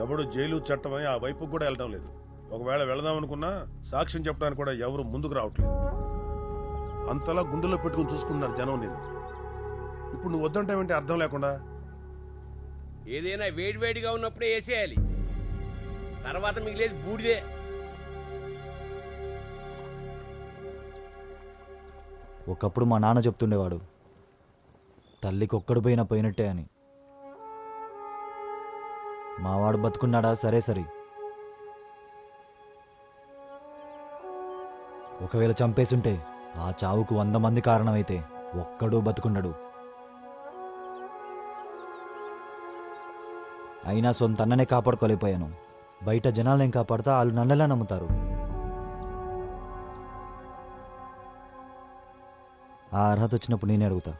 ఎవడు జైలు చట్టమని ఆ వైపుకు కూడా వెళ్ళడం లేదు. ఒకవేళ వెళదాం అనుకున్నా సాక్ష్యం చెప్పడానికి కూడా ఎవరు ముందుకు రావట్లేదు. అంతలా గుండెల్లో పెట్టుకుని చూసుకుంటున్నారు జనం నేను. ఇప్పుడు నువ్వు వద్దంటావంటే అర్థం లేకుండా. ఏదైనా వేడివేడిగా ఉన్నప్పుడే వేసేయాలి, తర్వాత మిగిలేదు బూడిదే. ఒకప్పుడు మా నాన్న చెప్తుండేవాడు, తల్లికొక్కడు పోయినా పోయినట్టే అని. మావాడు బతుకున్నాడా సరే సరి, ఒకవేళ చంపేసుంటే ఆ చావుకు 100 మంది కారణమైతే ఒక్కడూ బతుకున్నాడు. అయినా సొంత అన్ననే కాపాడుకోలేకపోయాను. బయట జనాలేం కాపాడుతా వాళ్ళు నన్నెలా నమ్ముతారు? ఆ అర్హత వచ్చినప్పుడు నేనే అడుగుతా.